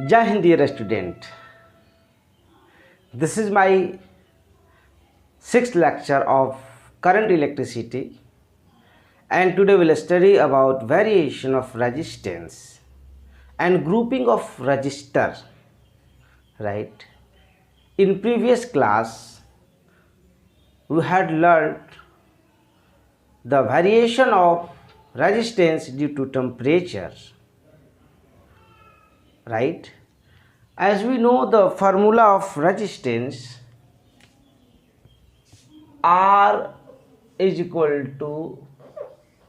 Jai Hind dear student. This is my sixth lecture of current electricity, and today we'll study about variation of resistance and grouping of resistor. Right? In previous class we had learned the variation of resistance due to temperature. Right? As we know the formula of resistance, R is equal to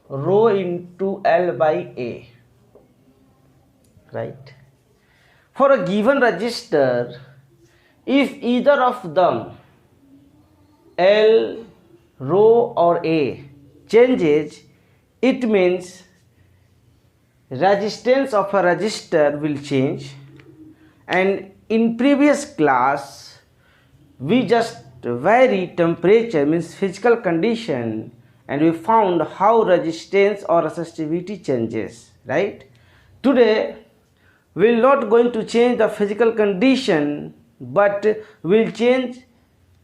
rho into L by A. Right? For a given resistor, if either of them, L, rho or A, changes, it means resistance of a resistor will change. And in previous class we just vary temperature, means physical condition, and we found how resistance or resistivity changes. Right? Today we will not going to change the physical condition, but we will change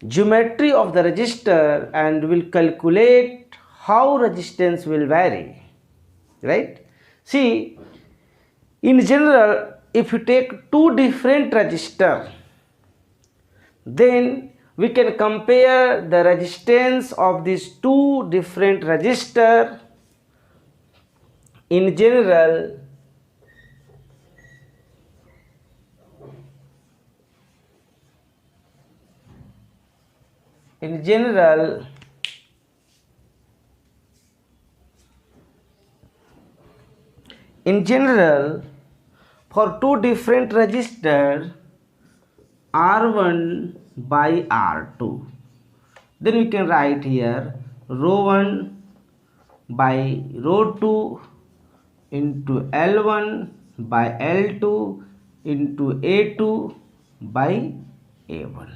geometry of the resistor and will calculate how resistance will vary. Right? See, in general, if you take two different resistors, then we can compare the resistance of these two different resistors. In general, for two different resistors, R1 by R2, then we can write here rho 1 by rho 2 into L1 by L2 into A2 by A1.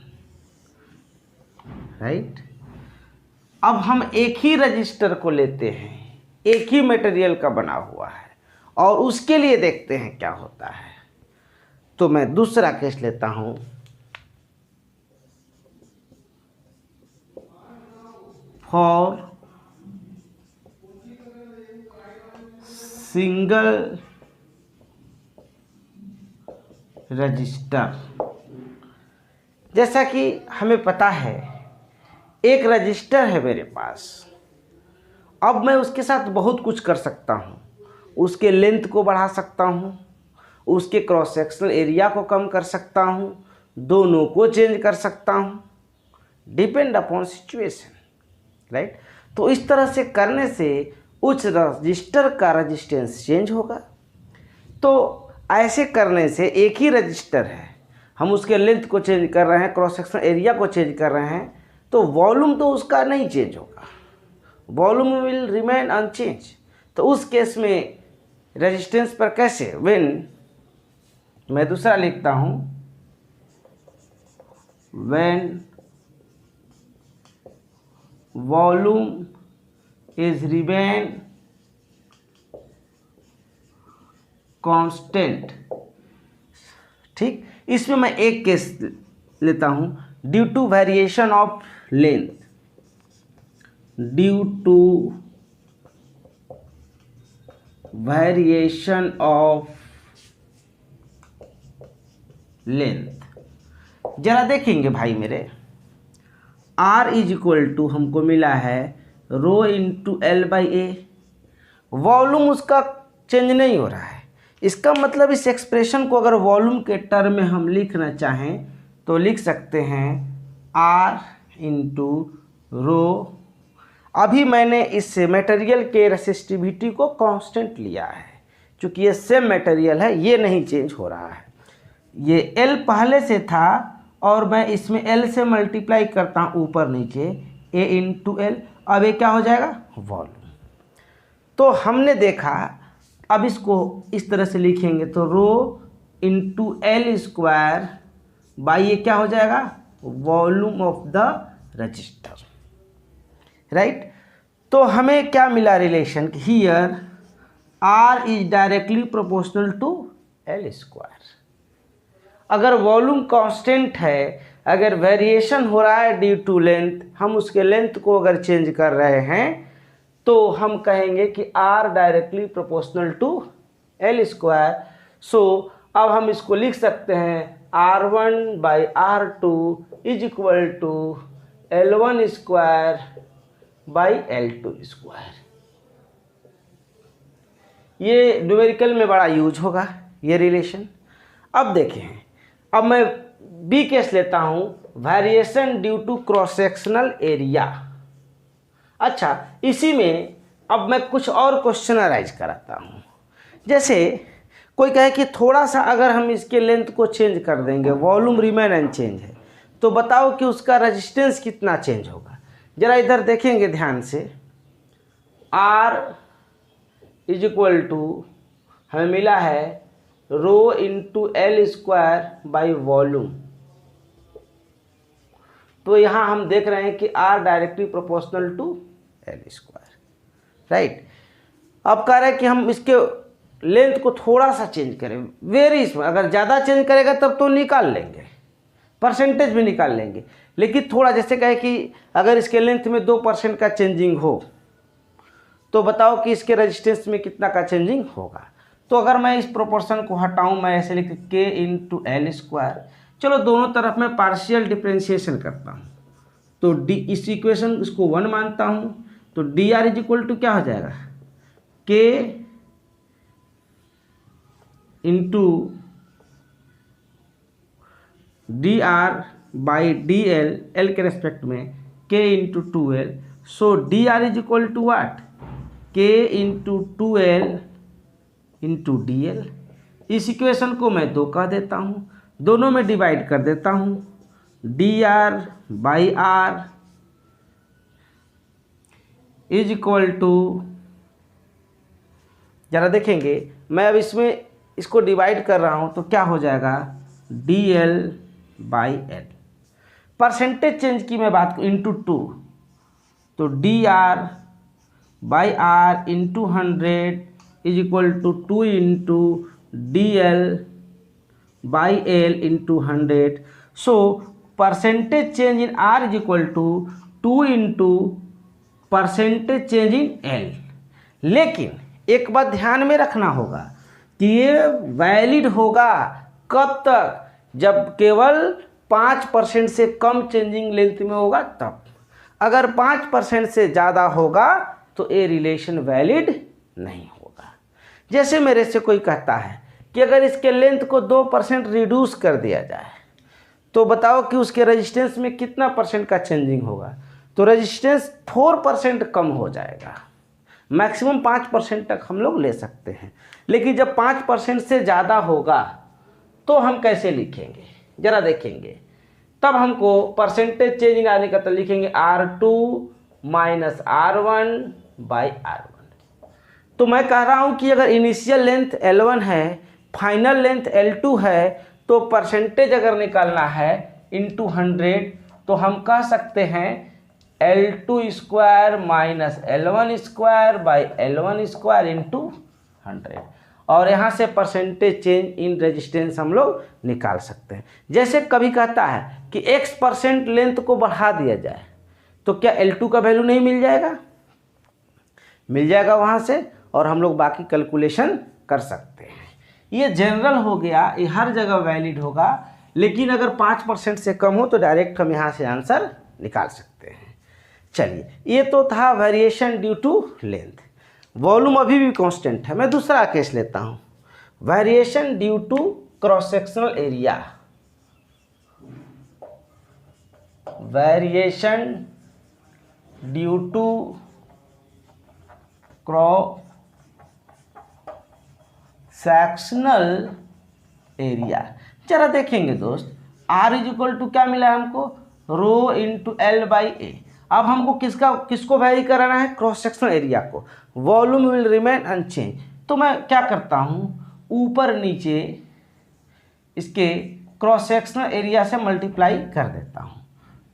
Right? अब हम एक ही register को लेते हैं, एक ही material का बना हुआ है, और उसके लिए देखते हैं क्या होता है. तो मैं दूसरा केस लेता हूं. फॉर सिंगल रजिस्टर, जैसा कि हमें पता है एक रजिस्टर है मेरे पास. अब मैं उसके साथ बहुत कुछ कर सकता हूँ. उसके लेंथ को बढ़ा सकता हूँ, उसके क्रॉस सेक्शनल एरिया को कम कर सकता हूँ, दोनों को चेंज कर सकता हूँ, डिपेंड अपॉन सिचुएशन. राइट? तो इस तरह से करने से उस रजिस्टर का रजिस्टेंस चेंज होगा. तो ऐसे करने से एक ही रजिस्टर है, हम उसके लेंथ को चेंज कर रहे हैं, क्रॉस सेक्शनल एरिया को चेंज कर रहे हैं, तो वॉल्यूम तो उसका नहीं चेंज होगा, वॉल्यूम विल रिमेन अनचेंज. तो उस केस में रेजिस्टेंस पर कैसे, व्हेन, मैं दूसरा लिखता हूं, when volume is remain constant. ठीक, इसमें मैं एक केस लेता हूं, due to variation of length, due to variation of length. जरा देखेंगे भाई मेरे, R इज इक्वल टू हमको मिला है rho into L by A. Volume उसका चेंज नहीं हो रहा है. इसका मतलब इस एक्सप्रेशन को अगर वॉल्यूम के टर्म में हम लिखना चाहें तो लिख सकते हैं R इंटू रो. अभी मैंने इस मटेरियल के रेसिस्टिविटी को कांस्टेंट लिया है, क्योंकि ये सेम मटेरियल है, ये नहीं चेंज हो रहा है. ये L पहले से था और मैं इसमें L से मल्टीप्लाई करता हूँ ऊपर नीचे, A इंटू एल. अब ये क्या हो जाएगा, वॉल्यूम. तो हमने देखा, अब इसको इस तरह से लिखेंगे तो रो इंटू एल स्क्वायर बाई ये क्या हो जाएगा, volume of the register. Right? तो हमें क्या मिला relation, here R is directly proportional to L square. अगर वॉल्यूम कांस्टेंट है, अगर वेरिएशन हो रहा है ड्यू टू लेंथ, हम उसके लेंथ को अगर चेंज कर रहे हैं तो हम कहेंगे कि R directly proportional to L square. So अब हम इसको लिख सकते हैं R1/R2 is equal to L1 square by L2 square. ये न्यूमेरिकल में बड़ा यूज होगा ये रिलेशन। अब देखें, अब मैं बी केस लेता हूं, variation due to cross sectional area. अच्छा, इसी में अब मैं कुछ और क्वेश्चन अराइज कराता हूं। जैसे कोई कहे कि थोड़ा सा अगर हम इसके लेंथ को चेंज कर देंगे, वॉल्यूम रिमेन अनचेंज है, तो बताओ कि उसका रेजिस्टेंस कितना चेंज होगा। जरा इधर देखेंगे ध्यान से, R इज इक्वल टू हमें मिला है rho into L square by volume. तो यहाँ हम देख रहे हैं कि R directly proportional to L square, right. अब कह रहे हैं कि हम इसके लेंथ को थोड़ा सा चेंज करें, वेरी स्मॉल। अगर ज़्यादा चेंज करेगा तब तो निकाल लेंगे, परसेंटेज भी निकाल लेंगे, लेकिन थोड़ा, जैसे कहे कि अगर इसके लेंथ में 2% का चेंजिंग हो तो बताओ कि इसके रेजिस्टेंस में कितना का चेंजिंग होगा। तो अगर मैं इस प्रोपोर्शन को हटाऊं, मैं ऐसे लिख K इंटू L स्क्वायर। चलो दोनों तरफ मैं पार्शियल डिफ्रेंशिएशन करता हूं, तो डी, इस इक्वेशन इसको 1 मानता हूं, तो D R is equal to क्या हो जाएगा, K into D R by D L, L के रेस्पेक्ट में K into 2L। So D R is equal to what, K into 2L into D L. इस इक्वेशन को मैं 2 कह देता हूँ, दोनों में डिवाइड कर देता हूँ, D R by R is equal to, जरा देखेंगे मैं अब इसमें इसको डिवाइड कर रहा हूँ तो क्या हो जाएगा, D L by L. Percentage change की मैं बात इंटू 2, तो D R by R into 100 is equal to 2 into D L by L into 100। So percentage change in R is equal to 2 into percentage change in L. लेकिन एक बात ध्यान में रखना होगा कि ये वैलिड होगा कब तक, जब केवल 5% से कम चेंजिंग लेंथ में होगा तब। अगर 5% से ज़्यादा होगा तो ये रिलेशन वैलिड नहीं होगा। जैसे मेरे से कोई कहता है कि अगर इसके लेंथ को 2% रिड्यूस कर दिया जाए तो बताओ कि उसके रेजिस्टेंस में कितना परसेंट का चेंजिंग होगा। तो रेजिस्टेंस 4% कम हो जाएगा, मैक्सिमम 5% तक हम लोग ले सकते हैं। लेकिन जब 5% से ज़्यादा होगा तो हम कैसे लिखेंगे, ज़रा देखेंगे। तब हमको परसेंटेज चेंजिंग आने का तो लिखेंगे R2 minus R1 by R1। तो मैं कह रहा हूँ कि अगर इनिशियल लेंथ L1 है, फाइनल लेंथ L2 है, तो परसेंटेज अगर निकालना है इंटू 100, तो हम कह सकते हैं L2 square minus L1 square by L1 square into 100। और यहाँ से परसेंटेज चेंज इन रेजिस्टेंस हम लोग निकाल सकते हैं। जैसे कभी कहता है कि X% लेंथ को बढ़ा दिया जाए तो क्या L2 का वैल्यू नहीं मिल जाएगा, मिल जाएगा वहाँ से, और हम लोग बाकी कैलकुलेशन कर सकते हैं। ये जनरल हो गया, ये हर जगह वैलिड होगा, लेकिन अगर 5% से कम हो तो डायरेक्ट हम यहाँ से आंसर निकाल सकते हैं। चलिए, ये तो था variation due to length. Volume अभी भी कांस्टेंट है। मैं दूसरा केस लेता हूँ, variation due to cross sectional area. Variation due to cross sectional area. जरा देखेंगे दोस्त, R इज इक्वल टू क्या मिला है हमको, rho into L by A. अब हमको किसको वैरी कराना है, क्रॉस सेक्शनल एरिया को। Volume will remain unchange. तो मैं क्या करता हूँ, ऊपर नीचे इसके क्रॉस सेक्शनल एरिया से मल्टीप्लाई कर देता हूँ,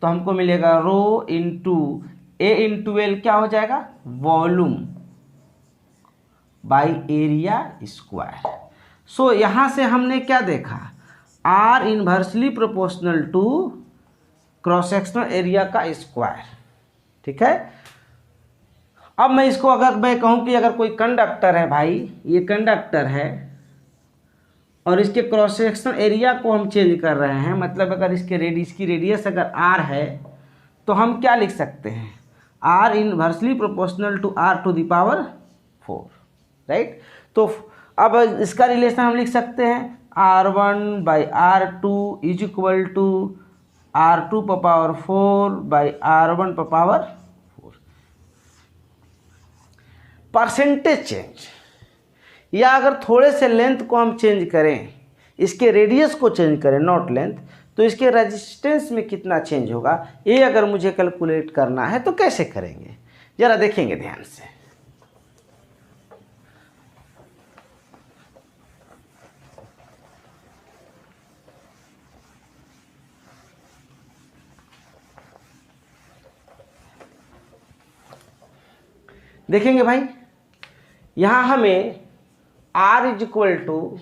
तो हमको मिलेगा rho into A into L, क्या हो जाएगा, volume by area square. So यहाँ से हमने क्या देखा, R inversely proportional to cross sectional area का स्क्वायर। ठीक है, अब मैं इसको अगर मैं कहूँ कि अगर कोई कंडक्टर है भाई, ये कंडक्टर है और इसके क्रॉस सेक्शनल एरिया को हम चेंज कर रहे हैं, मतलब अगर इसके इसकी रेडियस अगर आर है तो हम क्या लिख सकते हैं, R inversely proportional to R to the power 4, right. तो अब इसका रिलेशन हम लिख सकते हैं R1 by R2 is equal to R2 पर पावर 4 बाई R1 पर पावर 4। परसेंटेज चेंज, या अगर थोड़े से लेंथ को हम चेंज करें, इसके रेडियस को चेंज करें, नॉट लेंथ, तो इसके रेजिस्टेंस में कितना चेंज होगा, ये अगर मुझे कैलकुलेट करना है तो कैसे करेंगे, ज़रा देखेंगे ध्यान से। देखेंगे भाई, यहाँ हमें R इज इक्वल टू,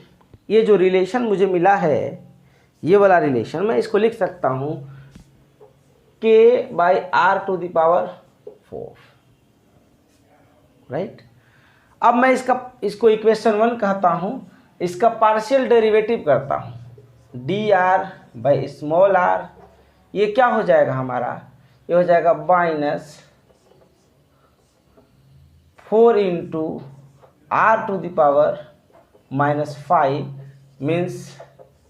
ये जो रिलेशन मुझे मिला है, ये वाला रिलेशन मैं इसको लिख सकता हूँ K by R to the power 4, right. अब मैं इसको इक्वेशन 1 कहता हूँ, इसका पार्शियल डेरिवेटिव करता हूँ, dr बाई स्मॉल r, ये क्या हो जाएगा हमारा, ये हो जाएगा minus 4 into R to the power -5 means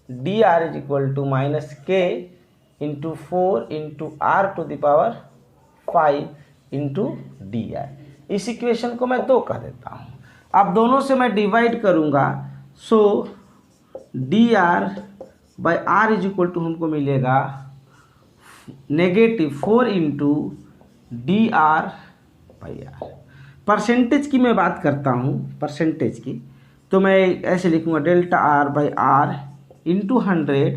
D R is equal to minus K into 4 into R to the power 5 into D R. इस इक्वेशन को मैं 2 कह देता हूँ। अब दोनों से मैं डिवाइड करूँगा, so D R by R is equal to हमको मिलेगा -4 into D R by R. Percentage की मैं बात करता हूँ, परसेंटेज की, तो मैं ऐसे लिखूँगा delta R by R into 100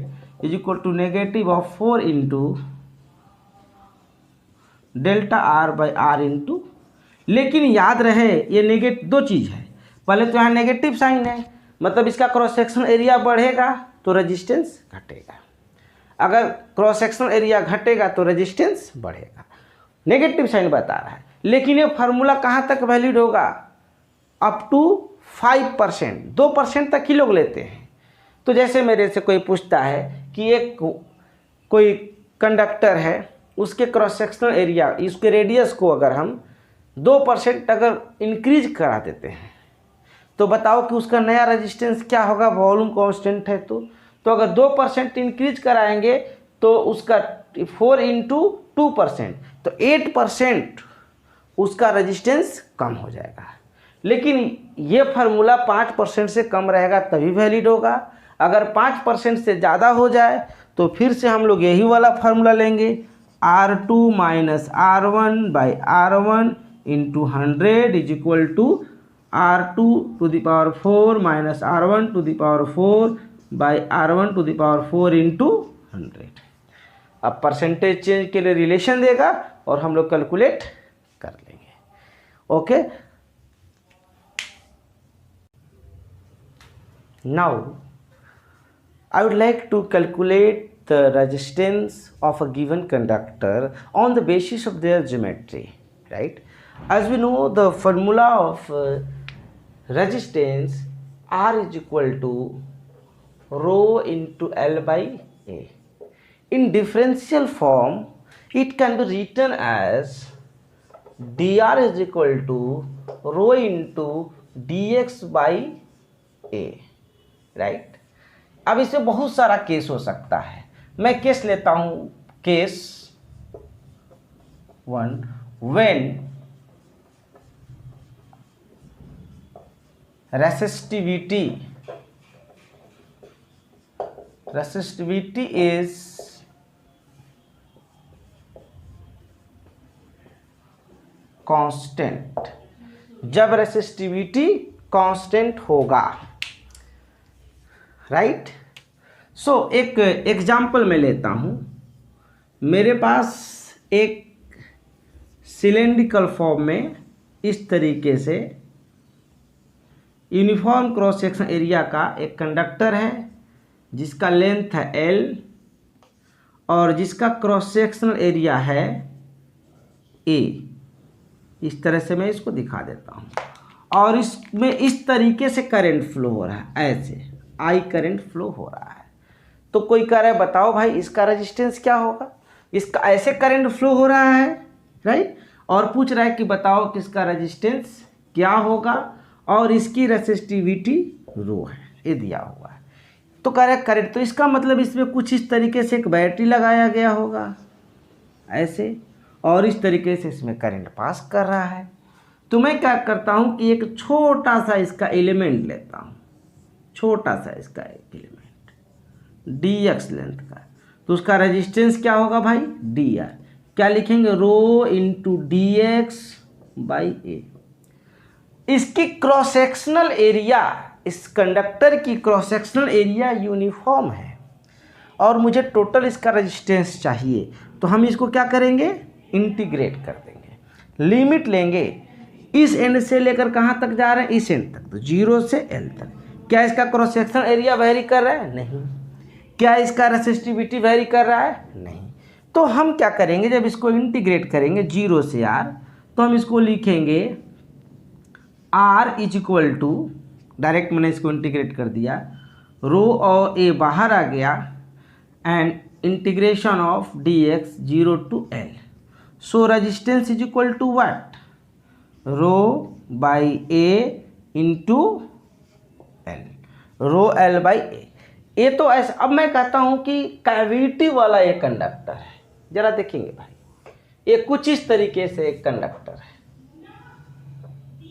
is equal to -4 into delta R by R into, लेकिन याद रहे ये दो चीज़ है, पहले तो यहाँ नेगेटिव साइन है, मतलब इसका क्रॉस सेक्शन एरिया बढ़ेगा तो रेजिस्टेंस घटेगा, अगर क्रॉस सेक्शनल एरिया घटेगा तो रेजिस्टेंस बढ़ेगा, नेगेटिव साइन बता रहा है। लेकिन ये फार्मूला कहाँ तक वैलिड होगा, अप टू 5%, 2% तक ही लोग लेते हैं। तो जैसे मेरे से कोई पूछता है कि एक कोई कंडक्टर है, उसके क्रॉस सेक्शनल एरिया, इसके रेडियस को अगर हम 2% अगर इंक्रीज करा देते हैं तो बताओ कि उसका नया रेजिस्टेंस क्या होगा, वॉल्यूम कांस्टेंट है तो अगर 2% इंक्रीज कराएंगे तो उसका 4 इंटू 2%, तो 8% उसका रेजिस्टेंस कम हो जाएगा। लेकिन ये फार्मूला 5% से कम रहेगा तभी वैलिड होगा, अगर 5% से ज़्यादा हो जाए तो फिर से हम लोग यही वाला फार्मूला लेंगे, R2 minus R1 by R1 into 100 is equal to R2 to the power 4 minus R1 to the power 4 by R1 to the power 4 into 100। अब परसेंटेज चेंज के लिए रिलेशन देगा और हम लोग कैलकुलेट कर लेंगे। Okay, now I would like to calculate the resistance of a given conductor on the basis of their geometry, right? As we know, the formula of resistance R is equal to rho into L by A. In differential form, it can be written as dr is equal to rho into dx by A, right? अब इससे बहुत सारा case हो सकता है, मैं case लेता हूं, case 1, when resistivity is constant, जब रेसिस्टिविटी कांस्टेंट होगा, राइट। सो एक एग्जाम्पल मैं लेता हूँ, मेरे पास एक सिलेंड्रिकल फॉर्म में इस तरीके से यूनिफॉर्म क्रॉस सेक्शन एरिया का एक कंडक्टर है, जिसका लेंथ है L और जिसका क्रॉस सेक्शनल एरिया है A। इस तरह से मैं इसको दिखा देता हूँ। और इसमें इस तरीके से करंट फ्लो हो रहा है, ऐसे I करंट फ्लो हो रहा है। तो कोई कह रहा है बताओ भाई इसका रेजिस्टेंस क्या होगा। इसका ऐसे करंट फ्लो हो रहा है, राइट, और पूछ रहा है कि बताओ कि इसका रेजिस्टेंस क्या होगा और इसकी रेसिस्टिविटी रो है, ये दिया हुआ है। तो कह रहा है करंट, तो इसका मतलब इसमें कुछ इस तरीके से एक बैटरी लगाया गया होगा ऐसे, और इस तरीके से इसमें करंट पास कर रहा है। तो मैं क्या करता हूँ कि एक छोटा सा इसका एलिमेंट लेता हूँ, छोटा सा इसका एक एलिमेंट dx लेंथ का, तो उसका रेजिस्टेंस क्या होगा भाई dr। क्या लिखेंगे, रो इंटू dx बाई ए। इसकी क्रॉस सेक्शनल एरिया, इस कंडक्टर की क्रॉस सेक्शनल एरिया यूनिफॉर्म है और मुझे टोटल इसका रेजिस्टेंस चाहिए। तो हम इसको क्या करेंगे, इंटीग्रेट कर देंगे, लिमिट लेंगे इस एंड से लेकर कहाँ तक जा रहे हैं, इस एंड तक, तो 0 से L तक। क्या इसका क्रॉस सेक्शनल एरिया वेरी कर रहा है, नहीं। क्या इसका रेसिस्टिविटी वेरी कर रहा है, नहीं। तो हम क्या करेंगे, जब इसको इंटीग्रेट करेंगे 0 से R, तो हम इसको लिखेंगे R is equal to, direct मैंने इसको इंटीग्रेट कर दिया, रो और ए बाहर आ गया, and integration of dx 0 to L। So resistance is equal to what, rho by A into L, rho L by A. ये तो ऐसा, अब मैं कहता हूं कि कैविटी वाला ये कंडक्टर है। जरा देखेंगे भाई, ये कुछ इस तरीके से एक कंडक्टर है,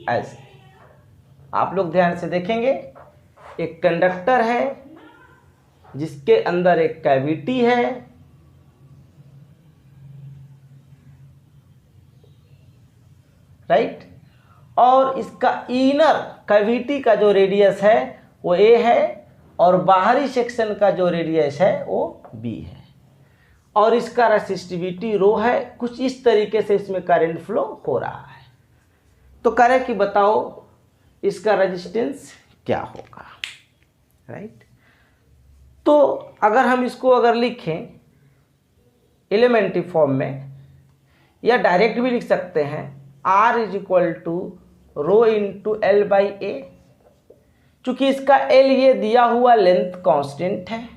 ऐसे आप लोग ध्यान से देखेंगे। एक कंडक्टर है जिसके अंदर एक कैविटी है, राइट, और इसका इनर कैविटी का जो रेडियस है वो A है और बाहरी सेक्शन का जो रेडियस है वो B है, और इसका रेसिस्टिविटी रो है। कुछ इस तरीके से इसमें करंट फ्लो हो रहा है। तो कह रहे कि बताओ इसका रेजिस्टेंस क्या होगा, राइट। तो अगर हम इसको अगर लिखें एलिमेंट्री फॉर्म में, या डायरेक्ट भी लिख सकते हैं, R is equal to rho into L by A. चूंकि इसका L ये दिया हुआ लेंथ कांस्टेंट है,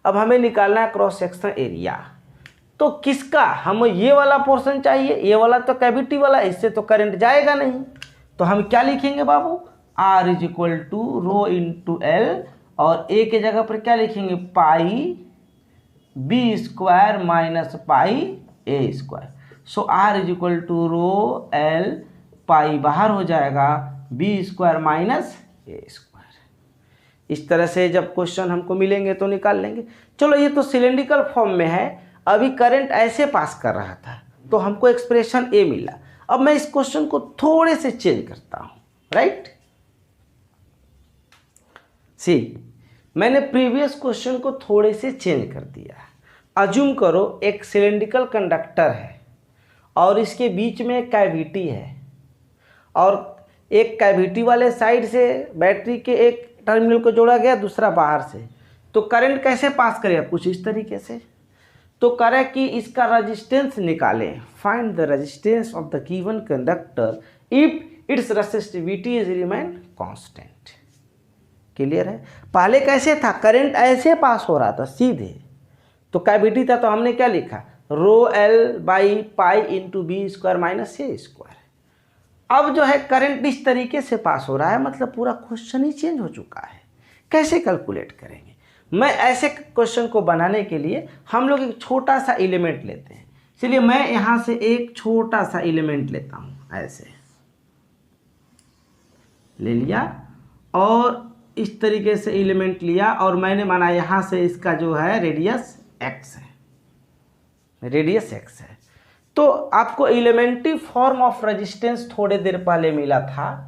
अब हमें निकालना है क्रॉस सेक्शन एरिया। तो किसका, हम ये वाला पोर्शन चाहिए, ये वाला तो कैविटी वाला, इससे तो करंट जाएगा नहीं। तो हम क्या लिखेंगे बाबू, R is equal to rho into L, और A के जगह पर क्या लिखेंगे, pi B square minus pi A square. So R is equal to rho L, pi बाहर हो जाएगा, B square minus A square. इस तरह से जब क्वेश्चन हमको मिलेंगे तो निकाल लेंगे। चलो ये तो सिलेंड्रिकल फॉर्म में है, अभी करंट ऐसे पास कर रहा था तो हमको एक्सप्रेशन A मिला। अब मैं इस क्वेश्चन को थोड़े से चेंज करता हूं, राइट। सी, मैंने प्रीवियस क्वेश्चन को थोड़े से चेंज कर दिया। अज्यूम करो एक सिलेंड्रिकल कंडक्टर है और इसके बीच में एक कैविटी है, और एक कैविटी वाले साइड से बैटरी के एक टर्मिनल को जोड़ा गया, दूसरा बाहर से। तो करंट कैसे पास करेगा, कुछ इस तरीके से। तो करें कि इसका रेजिस्टेंस निकालें, find the resistance of the given conductor if it's resistivity is remain constant. Clear है। पहले कैसे था, करंट ऐसे पास हो रहा था सीधे, तो कैविटी था, तो हमने क्या लिखा, रो L by pi into B square minus A square. अब जो है करंट इस तरीके से पास हो रहा है, मतलब पूरा क्वेश्चन ही चेंज हो चुका है। कैसे कैलकुलेट करेंगे, मैं ऐसे क्वेश्चन को बनाने के लिए हम लोग एक छोटा सा एलिमेंट लेते हैं। चलिए मैं यहाँ से एक छोटा सा एलिमेंट लेता हूँ, ऐसे ले लिया और इस तरीके से एलिमेंट लिया, और मैंने माना यहाँ से इसका जो है रेडियस x है, रेडियस x है। तो आपको एलिमेंट्री फॉर्म ऑफ रेजिस्टेंस थोड़े देर पहले मिला था,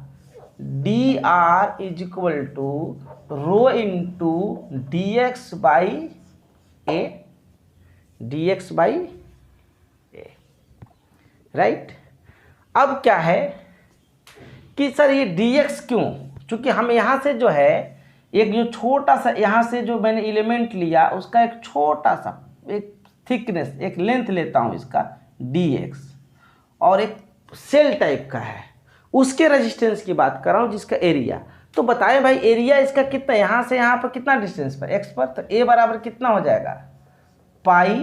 dr is equal to rho into dx by A, dx by A, right. अब क्या है कि सर ये dx क्यों, चूंकि हम यहाँ से जो है एक जो छोटा सा यहाँ से जो मैंने एलिमेंट लिया उसका एक छोटा सा एक थिकनेस, एक लेंथ लेता हूँ इसका dx, और एक सेल टाइप का है, उसके रेजिस्टेंस की बात कर रहा हूँ जिसका एरिया। तो बताएं भाई एरिया इसका कितना, यहाँ से यहाँ पर कितना डिस्टेंस पर, x पर, तो a बराबर कितना हो जाएगा पाई।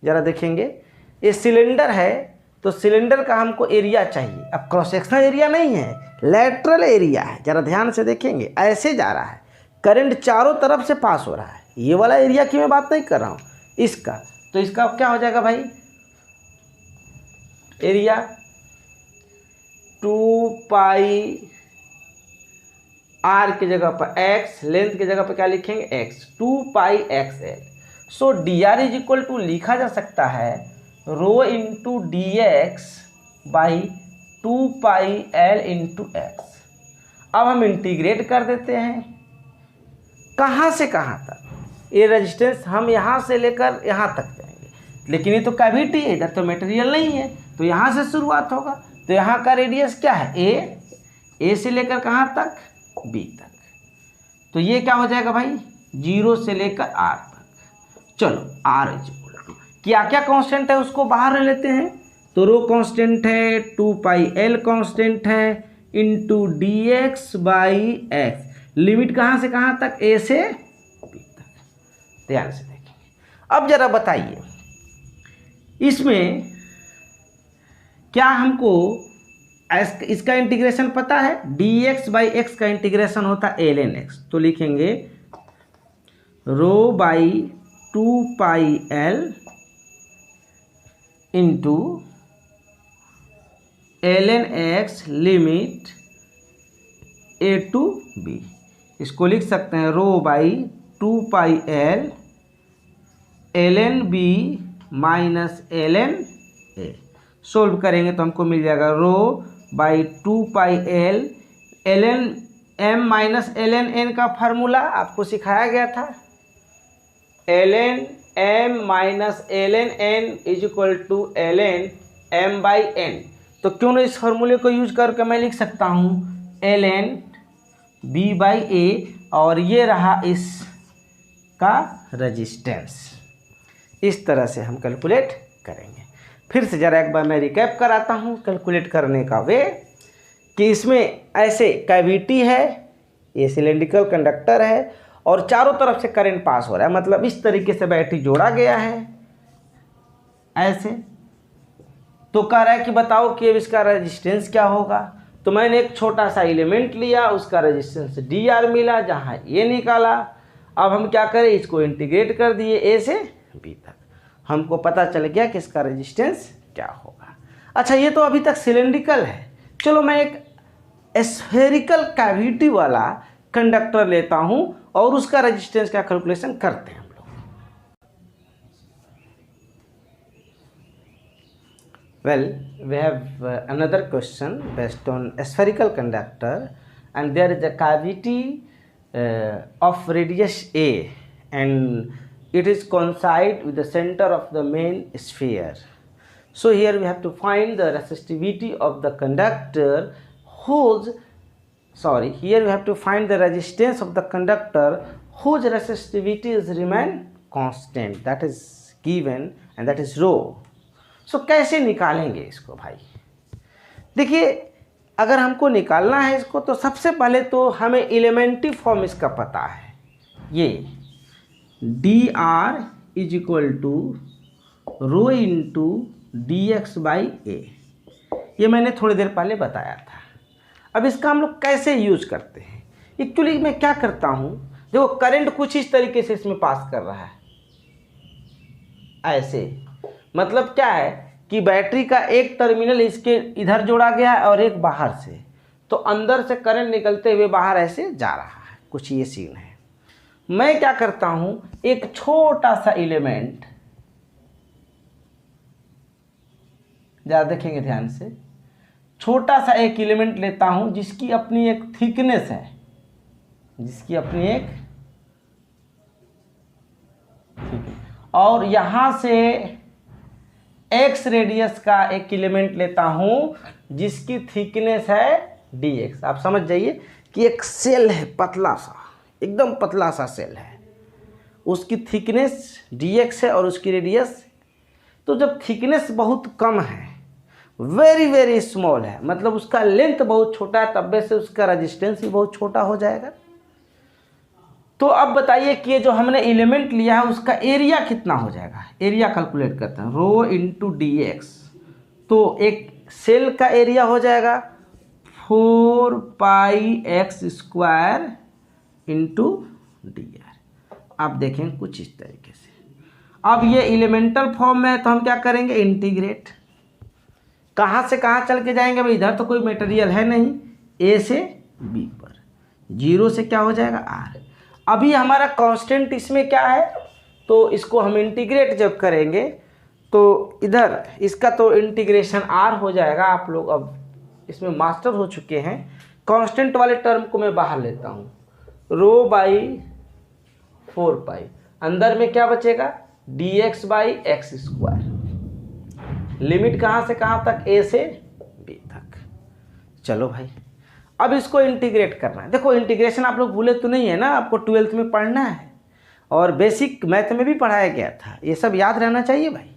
जरा देखेंगे ये सिलेंडर है तो सिलेंडर का हमको एरिया चाहिए, अब क्रॉस सेक्शनल एरिया नहीं है, लेटरल एरिया है। जरा ध्यान से देखेंगे, ऐसे जा रहा है, करंट चारों तरफ से पास हो रहा है, ये वाला एरिया की मैं बात नहीं कर रहा हूँ, इसका। तो इसका क्या हो जाएगा भाई एरिया 2 पाई r की जगह पर x, लेंथ की जगह पर क्या लिखेंगे x, 2 pi XL। So dr is equal to लिखा जा सकता है rho into D X by 2 pi L into X. अब हम इंटीग्रेट कर देते हैं, कहाँ से कहाँ तक, ये रेजिस्टेंस हम यहाँ से लेकर यहाँ तक जाएंगे, लेकिन ये तो कैविटी है, इधर तो मटेरियल नहीं है, तो यहाँ से शुरुआत होगा। तो यहाँ का रेडियस क्या है a से लेकर कहाँ तक b तक, तो ये क्या हो जाएगा भाई 0 से लेकर r तक। चलो r इज इक्वल टू क्या क्या कांस्टेंट है उसको बाहर ले लेते हैं। तो रो कांस्टेंट है, 2 पाई L कांस्टेंट है, into D X by x. Limit कहाँ से कहाँ तक, a से b तक। ध्यान से देखेंगे। अब जरा बताइए इसमें क्या हमको इसका इंटीग्रेशन पता है, dx बाई एक्स का इंटीग्रेशन होता है ln x। तो लिखेंगे rho by 2 pi L into ln x limit a to b। इसको लिख सकते हैं rho by 2 pi L ln b minus ln a। Solve करेंगे तो हमको मिल जाएगा rho by 2 pi L ln m minus ln n का फार्मूला आपको सिखाया गया था, ln m minus ln n is equal to ln m by n। तो क्यों ना इस फार्मूले को यूज करके मैं लिख सकता हूँ ln b बाई a, और ये रहा इसका रजिस्टेंस। इस तरह से हम कैलकुलेट करेंगे। फिर से ज़रा एक बार मैं रिकैप कराता हूँ कैलकुलेट करने का वे, कि इसमें ऐसे कैविटी है, ये सिलेंड्रिकल कंडक्टर है और चारों तरफ से करंट पास हो रहा है, मतलब इस तरीके से बैटरी जोड़ा गया है ऐसे। तो कह रहा है कि बताओ कि अब इसका रेजिस्टेंस क्या होगा। तो मैंने एक छोटा सा एलिमेंट लिया, उसका रेजिस्टेंस dr मिला, जहाँ ये निकाला। अब हम क्या करें, इसको इंटीग्रेट कर दिए a से b तक, हमको पता चल गया कि इसका रेजिस्टेंस क्या होगा। अच्छा ये तो अभी तक सिलेंड्रिकल है, चलो मैं एक स्फेरिकल कैविटी वाला कंडक्टर लेता हूं और उसका रेजिस्टेंस का कैलकुलेशन करते हैं हम लोग। Well we have another question based on spherical conductor and there is a cavity of radius a and it is coincide with the center of the main sphere. So here we have to find the resistivity of the conductor here we have to find the resistance of the conductor whose resistivity is remain constant, that is given and that is rho. So कैसे निकालेंगे इसको भाई। देखिए अगर हमको निकालना है इसको तो सबसे पहले तो हमें एलिमेंट्री फॉर्म इसका पता है, ये dr is equal to rho into D X by A, ये मैंने थोड़ी देर पहले बताया था। अब इसका हम लोग कैसे यूज करते हैं, एक्चुअली मैं क्या करता हूँ, देखो करंट कुछ इस तरीके से इसमें पास कर रहा है ऐसे, मतलब क्या है कि बैटरी का एक टर्मिनल इसके इधर जोड़ा गया है और एक बाहर से, तो अंदर से करंट निकलते हुए बाहर ऐसे जा रहा है, कुछ ये सीन है। मैं क्या करता हूं, एक छोटा सा एलिमेंट, जरा देखेंगे ध्यान से, छोटा सा एक एलिमेंट लेता हूं जिसकी अपनी एक थिकनेस है, जिसकी अपनी एक और यहां से x रेडियस का एक एलिमेंट लेता हूं जिसकी थिकनेस है dx। आप समझ जाइए कि एक सेल है पतला सा, एकदम पतला सा सेल है, उसकी थिकनेस dx है और उसकी रेडियस, तो जब थिकनेस बहुत कम है, वेरी वेरी स्मॉल है, मतलब उसका लेंथ बहुत छोटा है, तब से उसका रेजिस्टेंस भी बहुत छोटा हो जाएगा। तो अब बताइए कि ये जो हमने एलिमेंट लिया है उसका एरिया कितना हो जाएगा। एरिया कैलकुलेट करते हैं, रो इंटू डी एक्स। तो एक सेल का एरिया हो जाएगा 4πx² इंटू डी आर। आप देखें कुछ इस तरीके से। अब ये एलिमेंटल फॉर्म में है तो हम क्या करेंगे, इंटीग्रेट। कहाँ से कहाँ चल के जाएंगे भाई, इधर तो कोई मटेरियल है नहीं, ए से बी पर, 0 से क्या हो जाएगा आर। अभी हमारा कांस्टेंट इसमें क्या है, तो इसको हम इंटीग्रेट जब करेंगे तो इधर इसका तो इंटीग्रेशन आर हो जाएगा। आप लोग अब इसमें मास्टर हो चुके हैं। कांस्टेंट वाले टर्म को मैं बाहर लेता हूँ, रो बाई 4π, अंदर में क्या बचेगा dx/x²। लिमिट कहाँ से कहाँ तक, a से b तक। चलो भाई अब इसको इंटीग्रेट करना है। देखो इंटीग्रेशन आप लोग भूले तो नहीं है ना, आपको 12th में पढ़ना है और बेसिक मैथ में भी पढ़ाया गया था, ये सब याद रहना चाहिए भाई।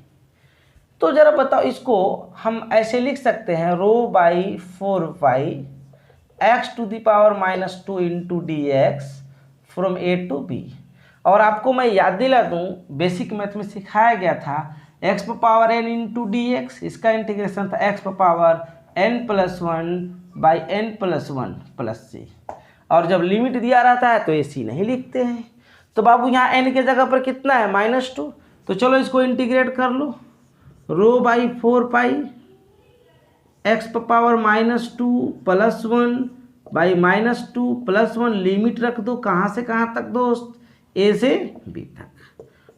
तो ज़रा बताओ, इसको हम ऐसे लिख सकते हैं, rho by 4π x⁻⁻2 into D X from a to b। और आपको मैं याद दिला दूँ, बेसिक मैथ में सिखाया गया था x⁻n इंटू डी एक्स, इसका इंटीग्रेशन था x⁻n+1/n+1 प्लस c। और जब लिमिट दिया रहता है तो ये c नहीं लिखते हैं। तो बाबू यहाँ n के जगह पर कितना है -2, तो चलो इसको इंटीग्रेट कर लो, रो बाई 4π x⁻⁻2 +1/-2 +1, लिमिट रख दो कहाँ से कहाँ तक दोस्त, a से b तक।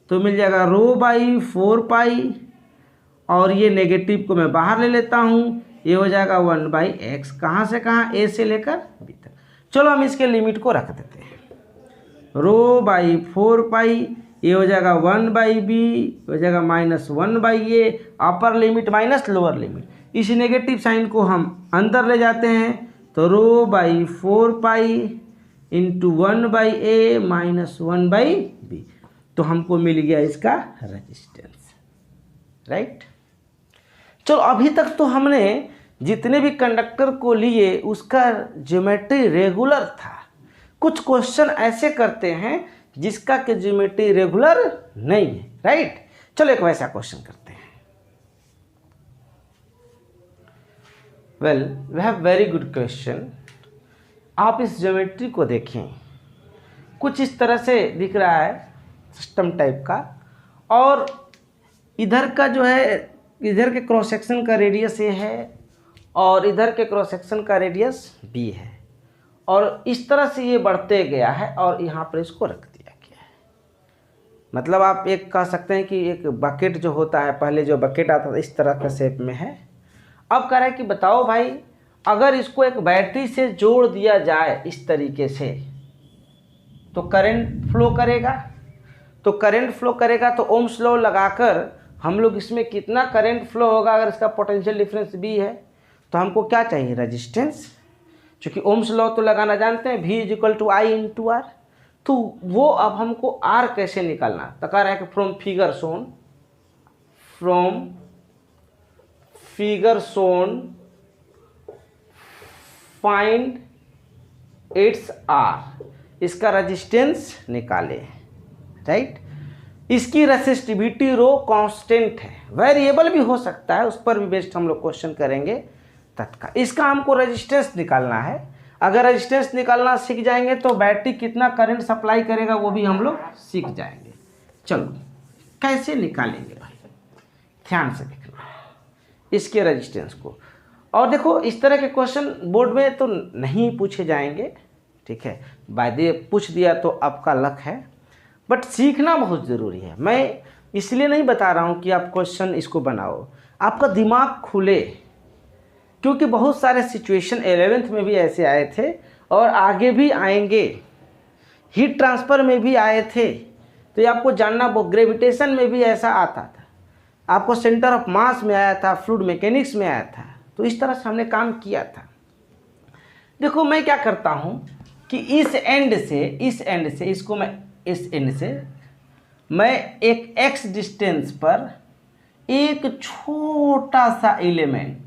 तो मिल जाएगा रो बाई 4π, और ये नेगेटिव को मैं बाहर ले लेता हूँ, ये हो जाएगा 1/x, कहाँ से कहाँ, a से लेकर b तक। चलो हम इसके लिमिट को रख देते हैं, रो बाई 4π, ये हो जाएगा 1/b, हो जाएगा -1/a, upper limit minus lower limit. इस नेगेटिव साइन को हम अंदर ले जाते हैं, तो रो by 4π into 1/a minus 1/b, तो हमको मिल गया इसका रेजिस्टेंस, राइट। चलो अभी तक तो हमने जितने भी कंडक्टर को लिए उसका ज्योमेट्री रेगुलर था। कुछ क्वेश्चन ऐसे करते हैं जिसका कि ज्योमेट्री रेगुलर नहीं है, राइट। चलो एक वैसा क्वेश्चन करते हैं। Well we have very good question. आप इस ज्योमेट्री को देखें, कुछ इस तरह से दिख रहा है सिस्टम टाइप का, और इधर का जो है, इधर के क्रॉस सेक्शन का रेडियस ये है और इधर के क्रॉस सेक्शन का रेडियस b है, और इस तरह से ये बढ़ते गया है और यहाँ पर इसको रख दिया गया है। मतलब आप एक कह सकते हैं कि एक बकेट जो होता है, पहले जो बकेट आता था इस तरह का शेप में है। अब कह रहा है कि बताओ भाई, अगर इसको एक बैटरी से जोड़ दिया जाए इस तरीके से तो करंट फ्लो करेगा। तो करंट फ्लो करेगा तो ओम्स लॉ लगाकर हम लोग इसमें कितना करंट फ्लो होगा, अगर इसका पोटेंशियल डिफरेंस b है तो हमको क्या चाहिए, रेजिस्टेंस। क्योंकि ओम्स लॉ तो लगाना जानते हैं, v = I × R। तो वो अब हमको R कैसे निकालना, तो कह रहा है कि from figure shown find its R, इसका रेजिस्टेंस निकाले, राइट। इसकी रेसिस्टिविटी रो कांस्टेंट है, वेरिएबल भी हो सकता है, उस पर भी बेस्ड हम लोग क्वेश्चन करेंगे तत्काल। इसका हमको रेजिस्टेंस निकालना है। अगर रेजिस्टेंस निकालना सीख जाएंगे तो बैटरी कितना करंट सप्लाई करेगा वो भी हम लोग सीख जाएंगे। चलो कैसे निकालेंगे भाई, ध्यान से देखना इसके रेजिस्टेंस को। और देखो इस तरह के क्वेश्चन बोर्ड में तो नहीं पूछे जाएंगे, ठीक है, बाय पूछ दिया तो आपका लक है, बट सीखना बहुत ज़रूरी है। मैं इसलिए नहीं बता रहा हूँ कि आप क्वेश्चन इसको बनाओ, आपका दिमाग खुले, क्योंकि बहुत सारे सिचुएशन 11th में भी ऐसे आए थे और आगे भी आएंगे। हीट ट्रांसफ़र में भी आए थे, तो ये आपको जानना, वो ग्रेविटेशन में भी ऐसा आता था, आपको सेंटर ऑफ मास में आया था, फ्लूइड मैकेनिक्स में आया था। तो इस तरह से हमने काम किया था। देखो मैं क्या करता हूँ कि इस एंड से इसको मैं इस एंड से मैं एक x डिस्टेंस पर एक छोटा सा एलिमेंट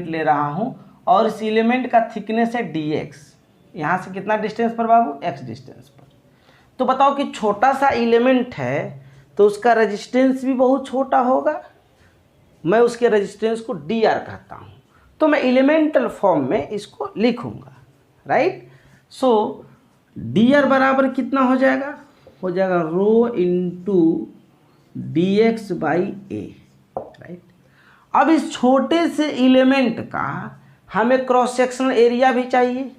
ले रहा हूँ और इस एलिमेंट का थिकनेस है dx। यहाँ से कितना डिस्टेंस पर बाबू, x डिस्टेंस पर। तो बताओ कि छोटा सा एलिमेंट है तो उसका रेजिस्टेंस भी बहुत छोटा होगा। मैं उसके रेजिस्टेंस को dr कहता हूँ, तो मैं एलिमेंटल फॉर्म में इसको लिखूँगा, राइट। सो dr बराबर कितना हो जाएगा, rho into D X by A, right. अब इस छोटे से एलिमेंट का हमें क्रॉस सेक्शनल एरिया भी चाहिए।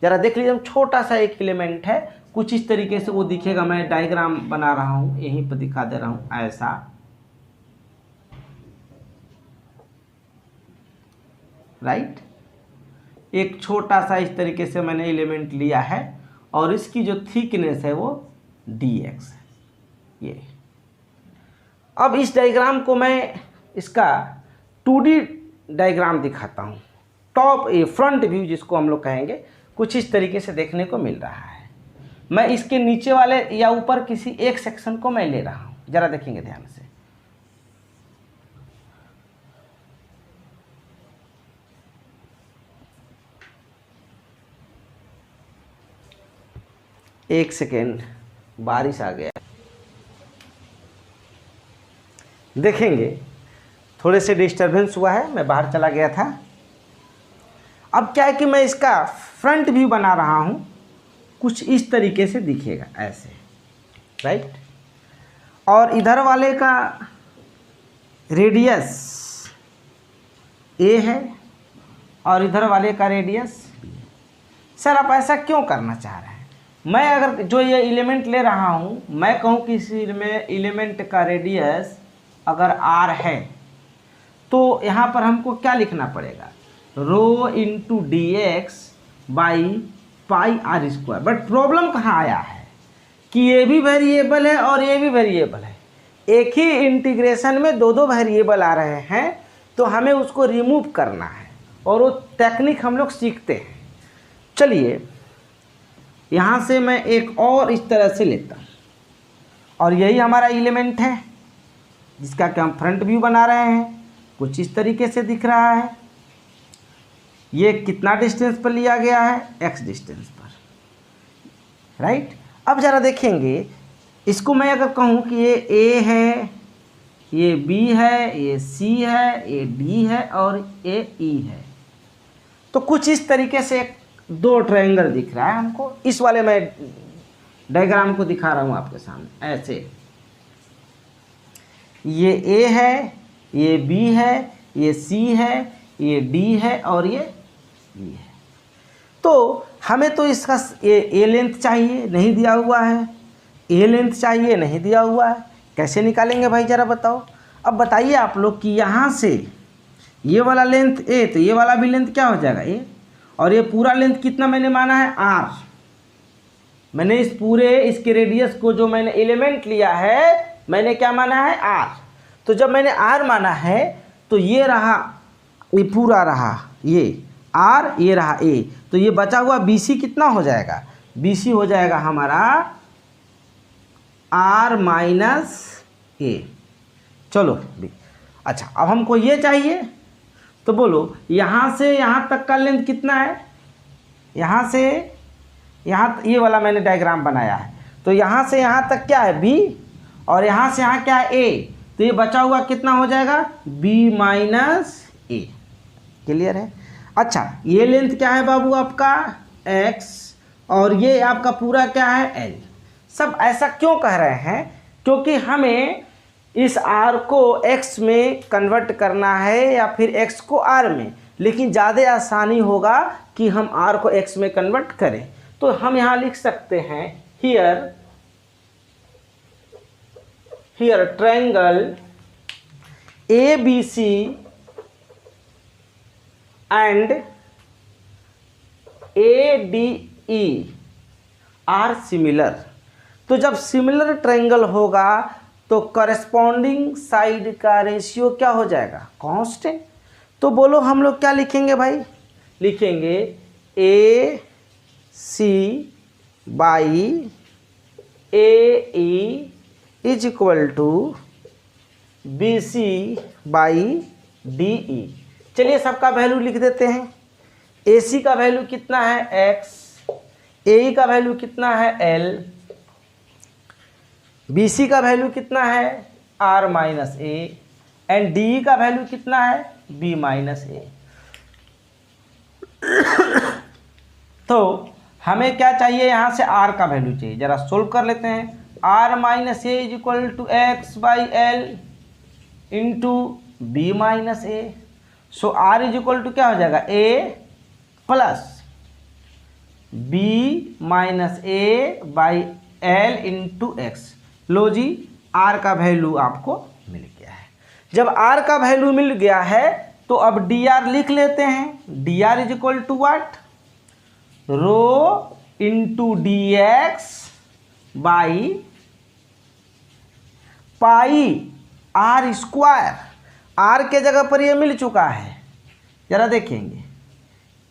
जरा देख लीजिए, छोटा सा एक एलिमेंट है, कुछ इस तरीके से वो दिखेगा। मैं डायग्राम बना रहा हूँ, यहीं पर दिखा दे रहा हूँ, ऐसा, राइट। एक छोटा सा इस तरीके से मैंने एलिमेंट लिया है और इसकी जो थिकनेस है वो dx है, ये। अब इस डायग्राम को मैं इसका 2D डायग्राम दिखाता हूँ। टॉप ए फ्रंट व्यू जिसको हम लोग कहेंगे, कुछ इस तरीके से देखने को मिल रहा है। मैं इसके नीचे वाले या ऊपर किसी एक सेक्शन को मैं ले रहा हूँ, जरा देखेंगे ध्यान से। एक सेकेंड, बारिश आ गया, देखेंगे थोड़े से डिस्टरबेंस हुआ है, मैं बाहर चला गया था। अब क्या है कि मैं इसका फ्रंट व्यू बना रहा हूँ, कुछ इस तरीके से दिखेगा ऐसे, राइट। और इधर वाले का रेडियस a है और इधर वाले का रेडियस b। सर आप ऐसा क्यों करना चाह रहे हैं? मैं अगर जो ये एलिमेंट ले रहा हूँ, मैं कहूँ कि इसमें एलिमेंट का रेडियस अगर r है तो यहाँ पर हमको क्या लिखना पड़ेगा, rho into D X by pi R square. But problem कहाँ आया है कि ये भी वेरिएबल है और ये भी वेरिएबल है। एक ही इंटीग्रेशन में दो वेरिएबल आ रहे हैं, तो हमें उसको रिमूव करना है और वो टेक्निक हम लोग सीखते हैं। चलिए यहाँ से मैं एक और इस तरह से लेता हूँ और यही हमारा एलिमेंट है जिसका कि हम फ्रंट व्यू बना रहे हैं। कुछ इस तरीके से दिख रहा है। ये कितना डिस्टेंस पर लिया गया है, x डिस्टेंस पर, राइट। अब ज़रा देखेंगे, इसको मैं अगर कहूँ कि ये a है, ये b है, ये c है, ये d है और ये e है, तो कुछ इस तरीके से दो ट्रायंगल दिख रहा है हमको। इस वाले मैं डायग्राम को दिखा रहा हूँ आपके सामने, ऐसे। ये a है, ये b है, ये c है, ये d है और ये e है। तो हमें तो इसका ए लेंथ चाहिए, नहीं दिया हुआ है, ए लेंथ चाहिए, नहीं दिया हुआ है। कैसे निकालेंगे भाई ज़रा बताओ। अब बताइए आप लोग कि यहाँ से ये वाला लेंथ ए, तो ये वाला भी लेंथ क्या हो जाएगा ए, और ये पूरा लेंथ कितना मैंने माना है आर। मैंने इस पूरे इसके रेडियस को जो मैंने एलिमेंट लिया है, मैंने क्या माना है आर। तो जब मैंने आर माना है तो ये रहा, ये पूरा रहा ये आर, ये रहा ए, तो ये बचा हुआ BC कितना हो जाएगा, BC हो जाएगा हमारा आर माइनस ए। चलो अच्छा, अब हमको ये चाहिए, तो बोलो यहाँ से यहाँ तक का लेंथ कितना है। यहाँ से यहाँ, ये वाला मैंने डायग्राम बनाया है, तो यहाँ से यहाँ तक क्या है B और यहाँ से यहाँ क्या है A, तो ये बचा हुआ कितना हो जाएगा B माइनस A। क्लियर है। अच्छा, ये लेंथ क्या है बाबू आपका x और ये आपका पूरा क्या है l। सब ऐसा क्यों कह रहे हैं, क्योंकि हमें इस r को x में कन्वर्ट करना है या फिर x को r में, लेकिन ज़्यादा आसानी होगा कि हम r को x में कन्वर्ट करें। तो हम यहाँ लिख सकते हैं here triangle ABC and ADE are similar. तो जब सिमिलर ट्रायंगल होगा तो करस्पॉन्डिंग साइड का रेशियो क्या हो जाएगा, कांस्टेंट। तो बोलो हम लोग क्या लिखेंगे भाई, लिखेंगे A C by A E is equal to B C by D E. चलिए सबका वैल्यू लिख देते हैं। ए सी का वैल्यू कितना है x, ए ई का वैल्यू कितना है l, बी सी का वैल्यू कितना है r minus A and D E का वैल्यू कितना है b माइनस ए। तो हमें क्या चाहिए, यहाँ से r का वैल्यू चाहिए, जरा सोल्व कर लेते हैं। r minus A is equal to X by L into B minus A. So r is equal to क्या हो जाएगा, a plus B minus A by L into X. लो जी, r का वैल्यू आपको मिल गया है। जब r का वैल्यू मिल गया है तो अब dr लिख लेते हैं। dr is equal to what, rho into D X by pi R square. R के जगह पर ये मिल चुका है, जरा देखेंगे,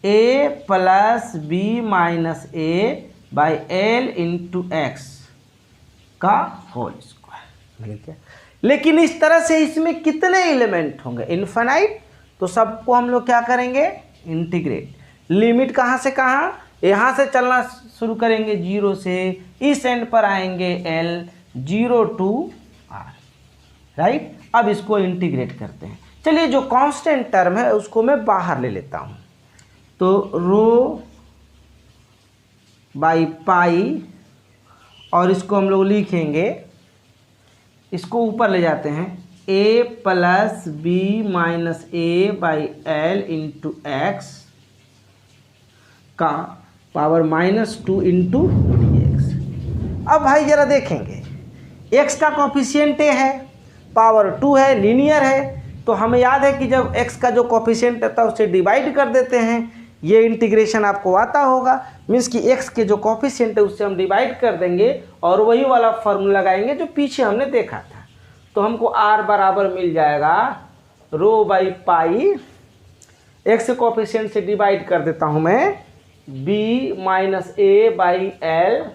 a plus B minus A by L into X का होल स्क्वायर मिल गया। लेकिन इस तरह से इसमें कितने एलिमेंट होंगे, इनफाइनाइट। तो सबको हम लोग क्या करेंगे, इंटीग्रेट। लिमिट कहाँ से कहाँ, यहाँ से चलना शुरू करेंगे 0 से, इस एंड पर आएंगे l, 0 टू r, राइट। अब इसको इंटीग्रेट करते हैं। चलिए जो कांस्टेंट टर्म है उसको मैं बाहर ले लेता हूँ। तो रो बाई पाई, और इसको हम लोग लिखेंगे, इसको ऊपर ले जाते हैं, a plus B minus A by L into X का पावर -2 इंटू डी एक्स। अब भाई जरा देखेंगे, x का कॉफिशिएंट है, पावर 2 है, लीनियर है। तो हमें याद है कि जब x का जो कॉफिशिएंट रहता है उससे डिवाइड कर देते हैं। ये इंटीग्रेशन आपको आता होगा, मीन्स कि x के जो कॉफिशिएंट है उससे हम डिवाइड कर देंगे और वही वाला फॉर्मूला लगाएंगे जो पीछे हमने देखा था। तो हमको r बराबर मिल जाएगा रो बाई पाई, x के कॉफिशिएंट से डिवाइड कर देता हूँ मैं b minus A by L,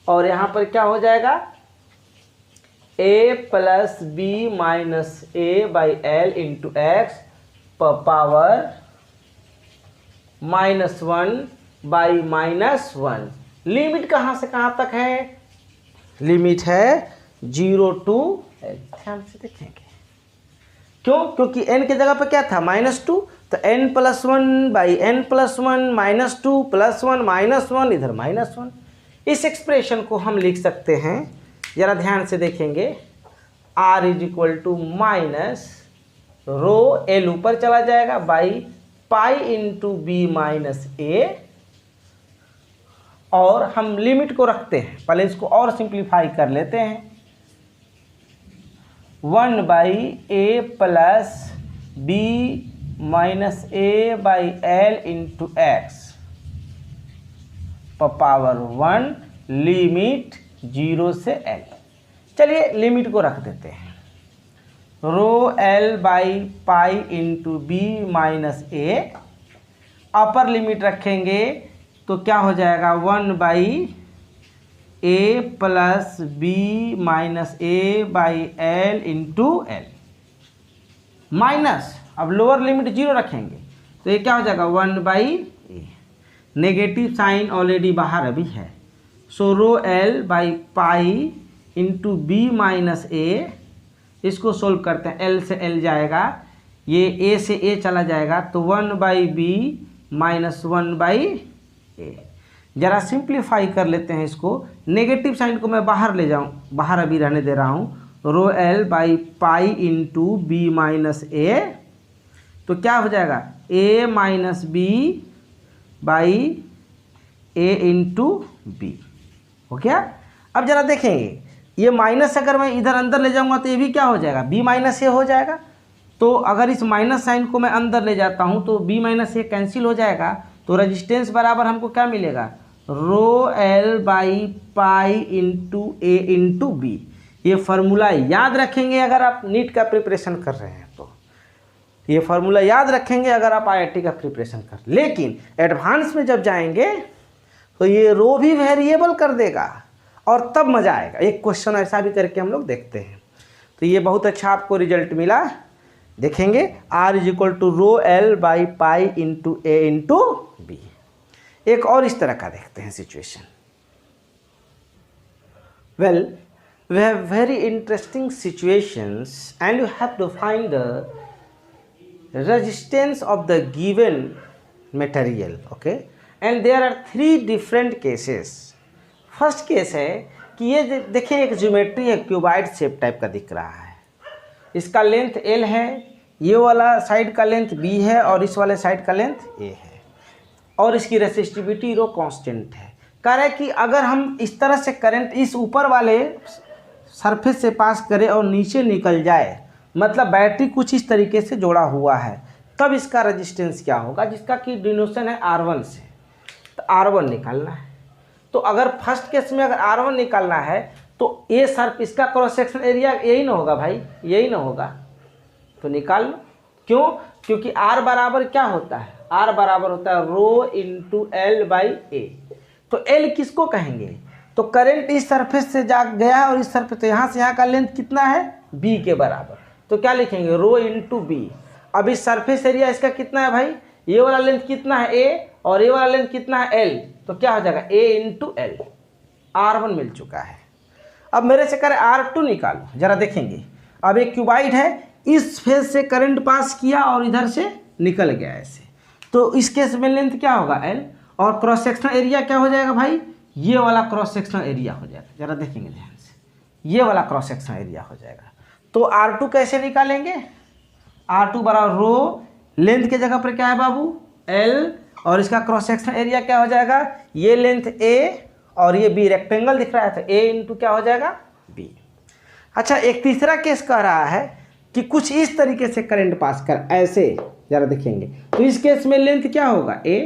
और यहाँ पर क्या हो जाएगा, a plus B minus A by L into X power -1 by -1। Limit कहाँ से कहाँ तक है, लिमिट है 0 टू l। ध्यान से देखेंगे, क्यों, क्योंकि n की जगह पर क्या था -2, तो n plus 1 by n plus 1 -2 plus 1 -1, इधर -1। इस एक्सप्रेशन को हम लिख सकते हैं, जरा ध्यान से देखेंगे, r is equal to minus rho, l ऊपर चला जाएगा, by pi into B minus A, और हम लिमिट को रखते हैं। पहले इसको और सिंप्लीफाई कर लेते हैं, 1 by A plus B minus A by L into X power 1, limit 0 से l। चलिए लिमिट को रख देते हैं, rho l by pi into B minus A, upper limit रखेंगे तो क्या हो जाएगा, 1 by A plus B minus A by L into L, minus, अब लोअर लिमिट 0 रखेंगे तो ये क्या हो जाएगा, 1 by A, negative sign already बाहर अभी है। So rho l by pi into B minus A, इसको सोल्व करते हैं, l से l जाएगा, ये a से a चला जाएगा, तो 1 बाई बी माइनस 1 बाई ए। जरा सिंप्लीफाई कर लेते हैं इसको, नेगेटिव साइन को मैं बाहर ले जाऊँ, बाहर अभी रहने दे रहा हूँ, rho l by pi into B minus A, तो क्या हो जाएगा, a minus B by A into B, हो गया। अब जरा देखेंगे, ये माइनस अगर मैं इधर अंदर ले जाऊंगा तो ये भी क्या हो जाएगा, b माइनस ए हो जाएगा। तो अगर इस माइनस साइन को मैं अंदर ले जाता हूँ तो b माइनस ए कैंसिल हो जाएगा, तो रेजिस्टेंस बराबर हमको क्या मिलेगा, rho l by pi into A into B. ये फार्मूला याद रखेंगे अगर आप नीट का प्रिपरेशन कर रहे हैं तो, ये फार्मूला याद रखेंगे अगर आप आईआईटी का प्रिपरेशन कर। लेकिन एडवांस में जब जाएंगे तो ये रो भी वेरिएबल कर देगा और तब मज़ा आएगा। एक क्वेश्चन ऐसा भी करके हम लोग देखते हैं। तो ये बहुत अच्छा आपको रिजल्ट मिला, देखेंगे R = rho L by pi into A into B। एक और इस तरह का देखते हैं situation. Well, we have very interesting situations and you have to find the resistance of the given material, okay, and there are 3 different cases। First case है कि ये देखें एक ज्योमेट्री है, क्यूबाइड शेप टाइप का दिख रहा है, इसका लेंथ L है, ये वाला साइड का लेंथ B है और इस वाले साइड का लेंथ A है और इसकी रेसिस्टिविटी रो कांस्टेंट है। कह रहा है कि अगर हम इस तरह से करंट इस ऊपर वाले सरफेस से पास करें और नीचे निकल जाए, मतलब बैटरी कुछ इस तरीके से जोड़ा हुआ है, तब इसका रेजिस्टेंस क्या होगा, जिसका कि डिनोशन है R1 से। तो R1 निकालना है। तो अगर फर्स्ट केस में अगर R1 निकालना है तो ए सर्फ इसका क्रॉस सेक्शन एरिया यही ना होगा भाई, यही ना होगा, तो निकाल लो। क्यों? क्योंकि R बराबर क्या होता है, R बराबर होता है रो इंटू L बाई ए। तो L किसको कहेंगे, तो करंट इस सरफेस से जा गया और इस सरफेस, तो यहाँ से यहाँ का लेंथ कितना है B के बराबर, तो क्या लिखेंगे रो इंटू बी। अब इस सरफेस एरिया इसका कितना है भाई, ये वाला लेंथ कितना है A और ये वाला लेंथ कितना है L, तो क्या हो जाएगा A इंटू L। R1 मिल चुका है। अब मेरे से करें R2 निकालो, जरा देखेंगे। अब एक क्यूबाइड है, इस फेज से करंट पास किया और इधर से निकल गया ऐसे, तो इस केस में लेंथ क्या होगा L और क्रॉस सेक्शनल एरिया क्या हो जाएगा भाई, ये वाला क्रॉस सेक्शनल एरिया हो जाएगा। जरा देखेंगे ध्यान से, ये वाला क्रॉस सेक्शनल एरिया हो जाएगा। तो R2 कैसे निकालेंगे, R2 बराबर रो लेंथ के जगह पर क्या है बाबू L और इसका क्रॉस सेक्शनल एरिया क्या हो जाएगा, ये लेंथ A और ये B, रेक्टेंगल दिख रहा है तो A इंटू क्या हो जाएगा B। अच्छा, एक तीसरा केस कह रहा है कि कुछ इस तरीके से करंट पास कर ऐसे, जरा देखेंगे, तो इस केस में लेंथ क्या होगा A,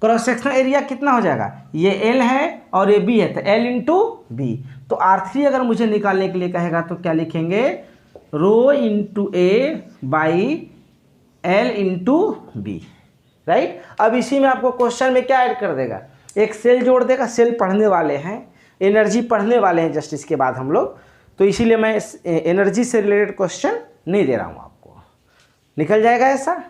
क्रॉस सेक्शनल एरिया कितना हो जाएगा, ये L है और ये B है तो L इंटू B। तो R3 अगर मुझे निकालने के लिए कहेगा तो क्या लिखेंगे rho into A by L into B, right. अब इसी में आपको क्वेश्चन में क्या ऐड कर देगा, एक सेल जोड़ देगा। सेल पढ़ने वाले हैं, एनर्जी पढ़ने वाले हैं जस्ट इसके बाद हम लोग, तो इसीलिए मैं एनर्जी से रिलेटेड क्वेश्चन नहीं दे रहा हूँ आपको, निकल जाएगा ऐसा।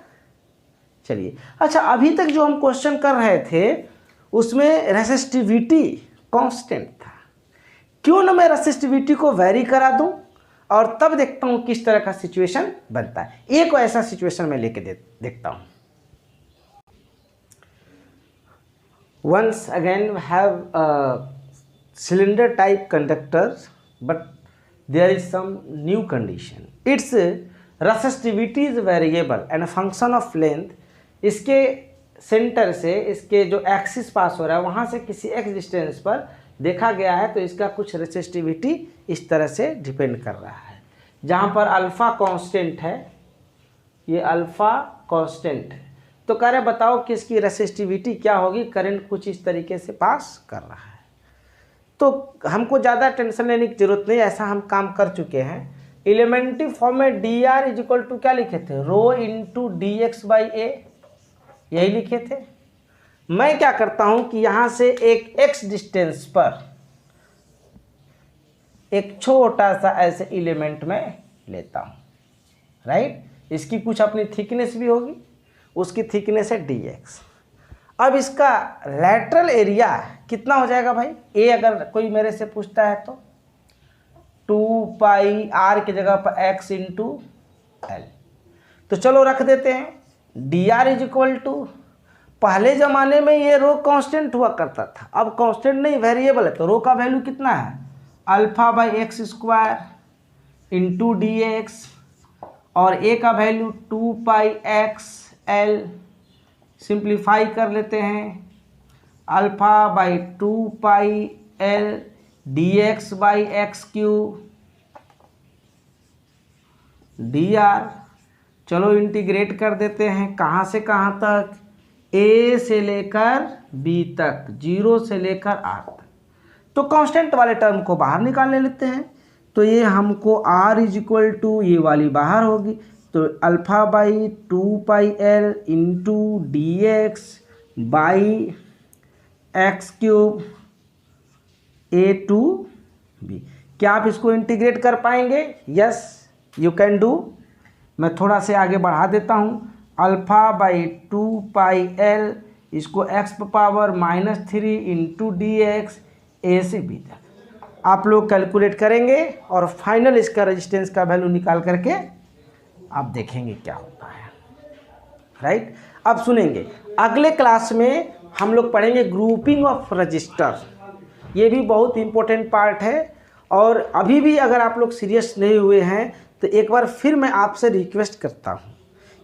चलिए, अच्छा अभी तक जो हम क्वेश्चन कर रहे थे उसमें रेसिस्टिविटी कांस्टेंट था, क्यों ना मैं रेसिस्टिविटी को वेरी करा दूं और तब देखता हूँ किस तरह का सिचुएशन बनता है। एक ऐसा सिचुएशन मैं लेके देखता हूँ। Once again we have a cylinder type conductor, but there is some new condition. Its resistivity is variable and a function of length। इसके सेंटर से इसके जो एक्सिस पास हो रहा है वहाँ से किसी एक्स डिस्टेंस पर देखा गया है, तो इसका कुछ रेसिस्टिविटी इस तरह से डिपेंड कर रहा है। जहाँ पर अल्फ़ा कांस्टेंट है, ये अल्फ़ा कांस्टेंट है, तो कह रहे बताओ कि इसकी रेसिस्टिविटी क्या होगी, करंट कुछ इस तरीके से पास कर रहा है। तो हमको ज़्यादा टेंशन लेने की जरूरत नहीं, ऐसा हम काम कर चुके हैं। एलिमेंट्री फॉर्म में dr इक्वल टू क्या लिखे थे, रो इंटू डी एक्स बाई ए, यही लिखे थे। मैं क्या करता हूँ कि यहाँ से एक x डिस्टेंस पर एक छोटा सा ऐसे एलिमेंट में लेता हूँ, राइट। इसकी कुछ अपनी थिकनेस भी होगी, उसकी थिकनेस है dx। अब इसका लैटरल एरिया कितना हो जाएगा भाई, a अगर कोई मेरे से पूछता है तो 2 पाई r की जगह पर x इंटू एल। तो चलो रख देते हैं dr इज इक्वल टू, पहले ज़माने में ये रो कांस्टेंट हुआ करता था, अब कांस्टेंट नहीं वेरिएबल है, तो रो का वैल्यू कितना है alpha by x square into D x और a का वैल्यू 2 पाई एक्स एल। सिंप्लीफाई कर लेते हैं, alpha by 2 pi L D X by x Q D R. चलो इंटीग्रेट कर देते हैं, कहाँ से कहाँ तक, a से लेकर b तक, 0 से लेकर r तक। तो कांस्टेंट वाले टर्म को बाहर निकाल लेते हैं, तो ये हमको r इज इक्वल टू ये वाली बाहर होगी, तो alpha by 2πl into D X by X cube A to B. क्या आप इसको इंटीग्रेट कर पाएंगे? Yes you can do. मैं थोड़ा से आगे बढ़ा देता हूँ, अल्फ़ा बाई 2πl इसको x power -3 into D X A से बी तक आप लोग कैलकुलेट करेंगे और फाइनल इसका रेजिस्टेंस का वैल्यू निकाल करके आप देखेंगे क्या होता है। राइट, अब सुनेंगे अगले क्लास में हम लोग पढ़ेंगे ग्रुपिंग ऑफ रजिस्टर। ये भी बहुत इंपॉर्टेंट पार्ट है, और अभी भी अगर आप लोग सीरियस नहीं हुए हैं तो एक बार फिर मैं आपसे रिक्वेस्ट करता हूँ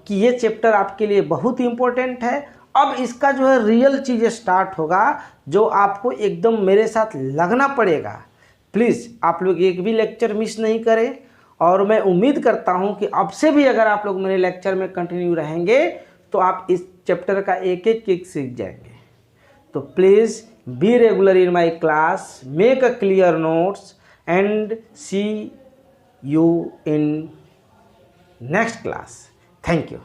कि ये चैप्टर आपके लिए बहुत इंपॉर्टेंट है। अब इसका जो है रियल चीज़ स्टार्ट होगा, जो आपको एकदम मेरे साथ लगना पड़ेगा। प्लीज़ आप लोग एक भी लेक्चर मिस नहीं करें, और मैं उम्मीद करता हूं कि अब से भी अगर आप लोग मेरे लेक्चर में कंटिन्यू रहेंगे तो आप इस चैप्टर का एक एक चीज सीख जाएंगे। तो please be regular in my class, make a clear notes and see you in next class. Thank you.